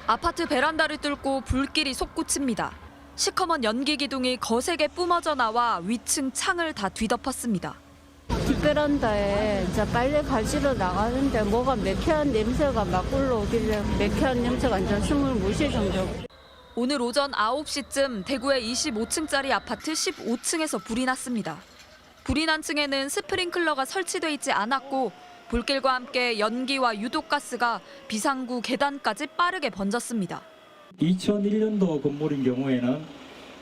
아파트 베란다를 뚫고 불길이 솟구칩니다. 시커먼 연기 기둥이 거세게 뿜어져 나와 위층 창을 다 뒤덮었습니다. 뒷베란다에 이제 빨래 가지러 나가는데 뭐가 매캐한 냄새가 막 올라오길래 매캐한 냄새가 이제 숨을 못 쉴 정도. 오늘 오전 9시쯤 대구의 25층짜리 아파트 15층에서 불이 났습니다. 불이 난 층에는 스프링클러가 설치돼 있지 않았고 불길과 함께 연기와 유독가스가 비상구 계단까지 빠르게 번졌습니다. 2001년도 건물인 경우에는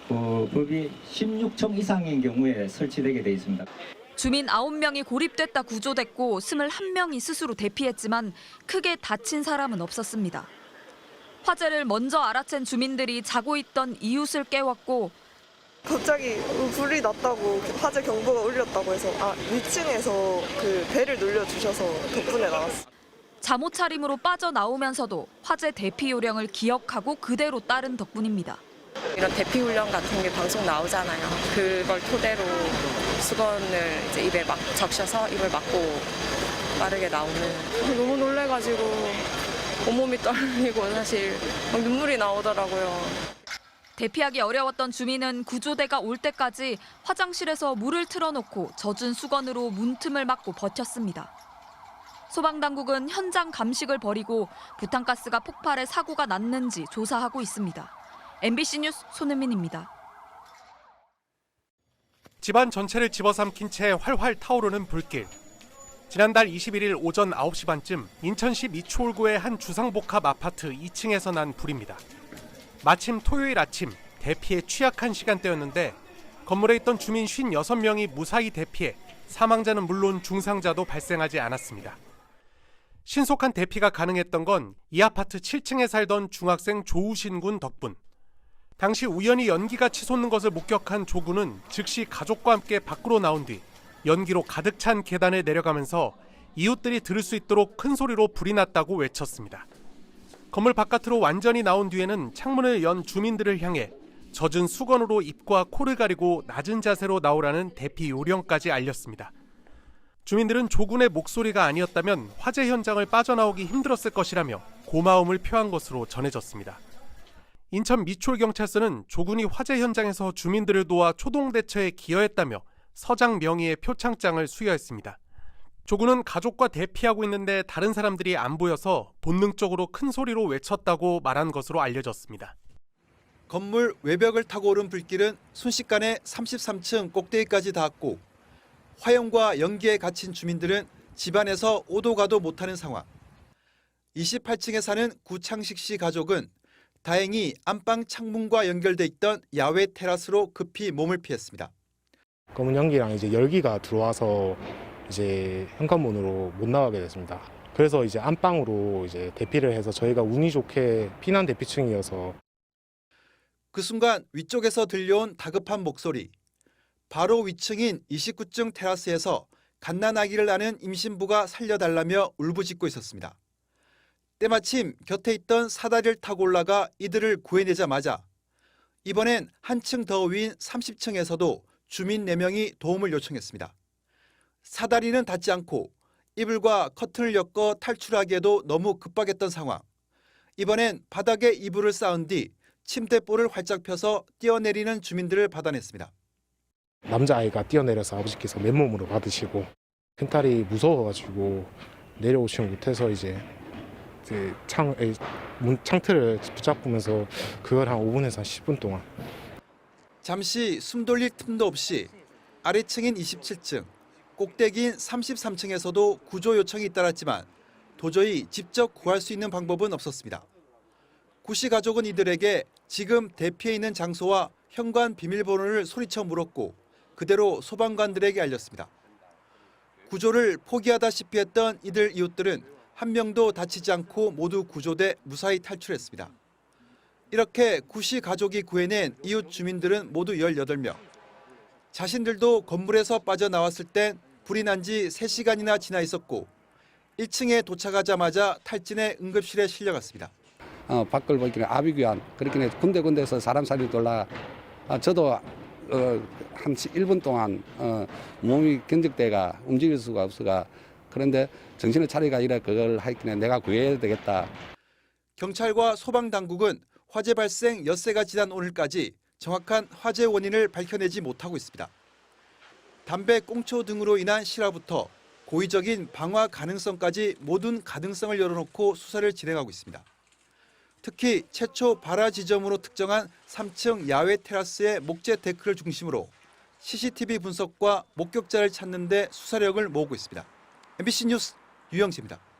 법이 16층 이상인 경우에 설치되게 돼 있습니다. 주민 9명이 고립됐다 구조됐고 21명이 스스로 대피했지만 크게 다친 사람은 없었습니다. 화재를 먼저 알아챈 주민들이 자고 있던 이웃을 깨웠고 갑자기 불이 났다고 화재 경보가 울렸다고 해서 위층에서 그 벨을 눌러주셔서 덕분에 나왔어요. 잠옷 차림으로 빠져나오면서도 화재 대피 요령을 기억하고 그대로 따른 덕분입니다. 이런 대피 훈련 같은 게 방송 나오잖아요. 그걸 토대로 수건을 이제 입에 막 적셔서 입을 막고 빠르게 나오는. 너무 놀래가지고 온몸이 떨리고 사실 막 눈물이 나오더라고요. 대피하기 어려웠던 주민은 구조대가 올 때까지 화장실에서 물을 틀어놓고 젖은 수건으로 문틈을 막고 버텼습니다. 소방당국은 현장 감식을 벌이고 부탄가스가 폭발해 사고가 났는지 조사하고 있습니다. MBC 뉴스 손은민입니다. 집안 전체를 집어삼킨 채 활활 타오르는 불길. 지난달 21일 오전 9시 반쯤 인천시 미추홀구의 한 주상복합 아파트 2층에서 난 불입니다. 마침 토요일 아침 대피에 취약한 시간대였는데 건물에 있던 주민 56명이 무사히 대피해 사망자는 물론 중상자도 발생하지 않았습니다. 신속한 대피가 가능했던 건 이 아파트 7층에 살던 중학생 조우신 군 덕분. 당시 우연히 연기가 치솟는 것을 목격한 조 군은 즉시 가족과 함께 밖으로 나온 뒤 연기로 가득 찬 계단을 내려가면서 이웃들이 들을 수 있도록 큰 소리로 불이 났다고 외쳤습니다. 건물 바깥으로 완전히 나온 뒤에는 창문을 연 주민들을 향해 젖은 수건으로 입과 코를 가리고 낮은 자세로 나오라는 대피 요령까지 알렸습니다. 주민들은 조군의 목소리가 아니었다면 화재 현장을 빠져나오기 힘들었을 것이라며 고마움을 표한 것으로 전해졌습니다. 인천 미추홀경찰서는 조군이 화재 현장에서 주민들을 도와 초동 대처에 기여했다며 서장 명의의 표창장을 수여했습니다. 조군은 가족과 대피하고 있는데 다른 사람들이 안 보여서 본능적으로 큰 소리로 외쳤다고 말한 것으로 알려졌습니다. 건물 외벽을 타고 오른 불길은 순식간에 33층 꼭대기까지 닿았고 화염과 연기에 갇힌 주민들은 집안에서 오도 가도 못하는 상황. 28층에 사는 구창식 씨 가족은 다행히 안방 창문과 연결돼 있던 야외 테라스로 급히 몸을 피했습니다. 검은 연기랑 이제 열기가 들어와서 이제 현관문으로 못 나가게 됐습니다. 그래서 이제 안방으로 이제 대피를 해서 저희가 운이 좋게 피난 대피층이어서 그 순간 위쪽에서 들려온 다급한 목소리. 바로 위층인 29층 테라스에서 갓난아기를 낳은 임신부가 살려달라며 울부짖고 있었습니다. 때마침 곁에 있던 사다리를 타고 올라가 이들을 구해내자마자 이번엔 한층 더 위인 30층에서도 주민 4명이 도움을 요청했습니다. 사다리는 닿지 않고 이불과 커튼을 엮어 탈출하기에도 너무 급박했던 상황. 이번엔 바닥에 이불을 쌓은 뒤 침대볼을 활짝 펴서 뛰어내리는 주민들을 받아냈습니다. 남자아이가 뛰어내려서 아버지께서 맨몸으로 받으시고 큰딸이 무서워가지고 내려오지 못해서 이제 창틀을 붙잡으면서 그걸 한 5분에서 10분 동안 잠시 숨 돌릴 틈도 없이 아래층인 27층, 꼭대기인 33층에서도 구조 요청이 잇따랐지만 도저히 직접 구할 수 있는 방법은 없었습니다. 구 씨 가족은 이들에게 지금 대피해 있는 장소와 현관 비밀번호를 소리쳐 물었고 그대로 소방관들에게 알렸습니다. 구조를 포기하다시피 했던 이들 이웃들은 한 명도 다치지 않고 모두 구조돼 무사히 탈출했습니다. 이렇게 구 씨 가족이 구해낸 이웃 주민들은 모두 18명. 자신들도 건물에서 빠져나왔을 땐 불이 난 지 3시간이나 지나 있었고 1층에 도착하자마자 탈진해 응급실에 실려갔습니다. 밖을 보기는 아비규환 그렇게 군데군데서 사람 살이 돌라 저도 한 1분 동안 몸이 견적대가 움직일 수가 없어가 그런데 정신을 차리가 이래 그걸 하기는 내가 구해야 되겠다. 경찰과 소방당국은 화재 발생 엿새가 지난 오늘까지 정확한 화재 원인을 밝혀내지 못하고 있습니다. 담배 꽁초 등으로 인한 실화부터 고의적인 방화 가능성까지 모든 가능성을 열어놓고 수사를 진행하고 있습니다. 특히 최초 발화 지점으로 특정한 3층 야외 테라스의 목재 데크를 중심으로 CCTV 분석과 목격자를 찾는 데 수사력을 모으고 있습니다. MBC 뉴스 유영지입니다.